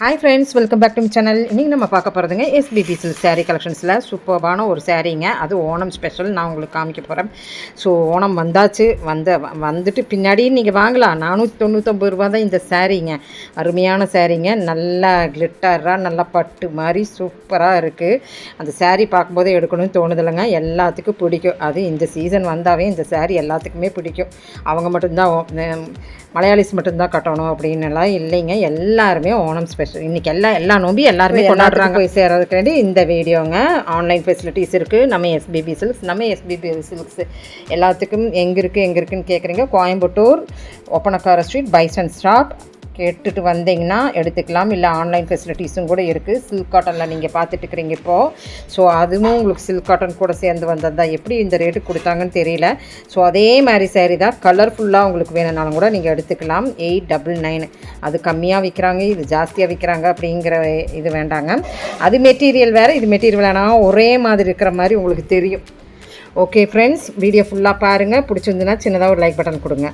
Hi friends, welcome back to my channel. இன்றைக்கி நம்ம பார்க்க போகிறதுங்க எஸ்பிபி சில்க் சாரீ கலெக்ஷன்ஸில் சூப்பர்பான ஒரு சாரீங்க. அது ஓணம் ஸ்பெஷல் நான் உங்களுக்கு காமிக்க போகிறேன். ஸோ ஓணம் வந்தாச்சு, வந்துட்டு பின்னாடி நீங்கள் வாங்கலாம். 499 ரூபா தான் இந்த சாரீங்க. அருமையான சாரீங்க, நல்லா கிளிட்டராக நல்லா பட்டு மாதிரி சூப்பராக இருக்குது. அந்த சாரீ பார்க்கும்போதே எடுக்கணும்னு தோணுதில்லைங்க. எல்லாத்துக்கும் பிடிக்கும். அது இந்த சீசன் வந்தாவே இந்த சாரீ எல்லாத்துக்குமே பிடிக்கும். அவங்க மட்டும்தான் மலையாளிஸ் மட்டும்தான் கட்டணும் அப்படின்னுலாம் இல்லைங்க. எல்லாருமே ஓணம் ஸ்பெஷல் இன்றைக்கி எல்லா நோம்பி எல்லாருமே கொண்டாடுறாங்க. போய் சேர்றதுக்காண்டி இந்த வீடியோங்க. ஆன்லைன் ஃபெசிலிட்டிஸ் இருக்குது. நம்ம எஸ்பிபி சில்க்ஸ் எல்லாத்துக்கும் எங்கே இருக்குதுன்னு கேட்குறீங்க. Coimbatore Oppanakara street bison stop கேட்டுட்டு வந்தீங்கன்னா எடுத்துக்கலாம். இல்லை ஆன்லைன் ஃபெசிலிட்டிஸும் கூட இருக்குது. சில்க் காட்டனில் நீங்கள் பார்த்துட்டு இருக்கிறீங்க இப்போது. ஸோ அதுவும் உங்களுக்கு சில்க் காட்டன் கூட சேர்ந்து வந்தது தான். எப்படி இந்த ரேட்டுக்கு கொடுத்தாங்கன்னு தெரியல. ஸோ அதே மாதிரி சாரீ தான். கலர்ஃபுல்லாக உங்களுக்கு வேணும்னாலும் கூட நீங்கள் எடுத்துக்கலாம். 899. அது கம்மியாக விற்கிறாங்க, இது ஜாஸ்தியாக விற்கிறாங்க அப்படிங்கிற இது வேண்டாங்க. அது மெட்டீரியல் வேறு, இது மெட்டீரியல் வேணாம். ஒரே மாதிரி இருக்கிற மாதிரி உங்களுக்கு தெரியும். ஓகே ஃப்ரெண்ட்ஸ், வீடியோ ஃபுல்லாக பாருங்கள். பிடிச்சிருந்துன்னா சின்னதாக ஒரு லைக் பட்டன் கொடுங்க.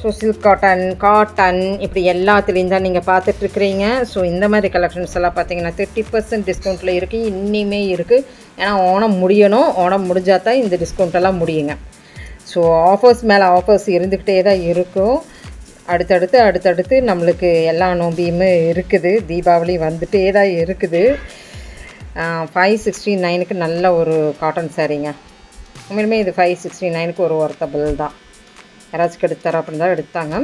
ஸோ சில்க் காட்டன் இப்படி எல்லாத்துலேயும் தான் நீங்கள் பார்த்துட்ருக்குறீங்க. ஸோ இந்த மாதிரி கலெக்ஷன்ஸ் எல்லாம் பார்த்தீங்கன்னா 30% டிஸ்கவுண்ட்டில் இருக்குது. இன்னிமே இருக்குது. ஏன்னா ஓணம் முடியணும். ஓணம் முடிஞ்சால் தான் இந்த டிஸ்கவுண்ட்டெல்லாம் முடியுங்க. ஸோ ஆஃபர்ஸ் மேலே ஆஃபர்ஸ் இருந்துக்கிட்டே தான் இருக்கும். அடுத்தடுத்து நம்மளுக்கு எல்லா நோம்பியுமே இருக்குது. தீபாவளி வந்துகிட்டே தான் இருக்குது. 569க்கு நல்ல ஒரு காட்டன் சாரீங்க. உண்மையிலுமே இது 569க்கு ஒரு ஒர்த்தபிள் தான். யாராச்சும் எடுத்தாரா அப்படின்னு தான் எடுத்தாங்க.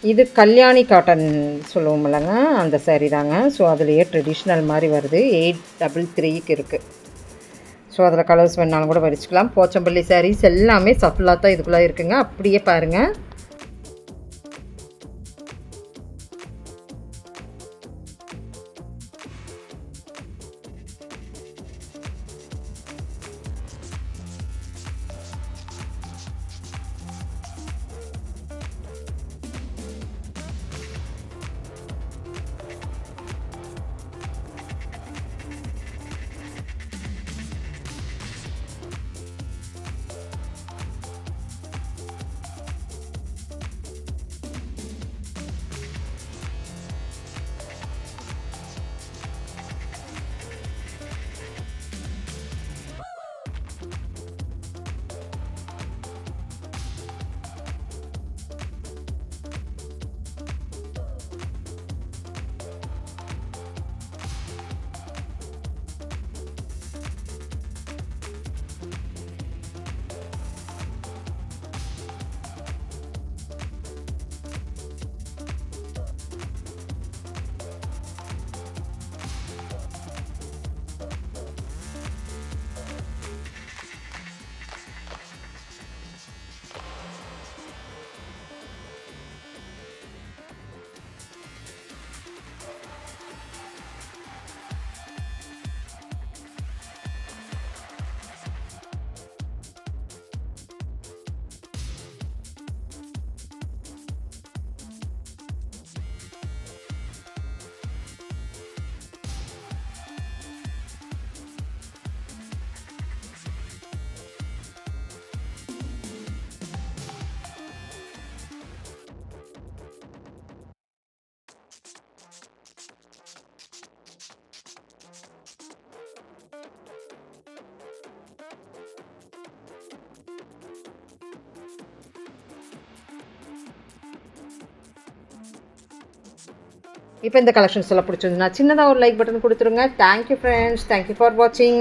இது கல்யாணி காட்டன் சொல்லுவோம் இல்லைங்க, அந்த சாரீ தாங்க. ஸோ அதுலேயே ட்ரெடிஷ்னல் மாதிரி வருது. 833க்கு இருக்குது. ஸோ அதில் கலர்ஸ் வேணாலும் கூட வச்சுக்கலாம். போச்சம்பள்ளி சாரீஸ் எல்லாமே சஃபலாக தான் இதுக்குள்ளே இருக்குங்க. அப்படியே பாருங்கள். இப்போ இந்த கலெக்ஷன்ஸ் எல்லாம் பிடிச்சிருந்துன்னா சின்னதாக ஒரு லைக் பட்டன் கொடுத்துருங்க. தேங்க்யூ ஃப்ரெண்ட்ஸ், தேங்க்யூ ஃபார் வாட்சிங்.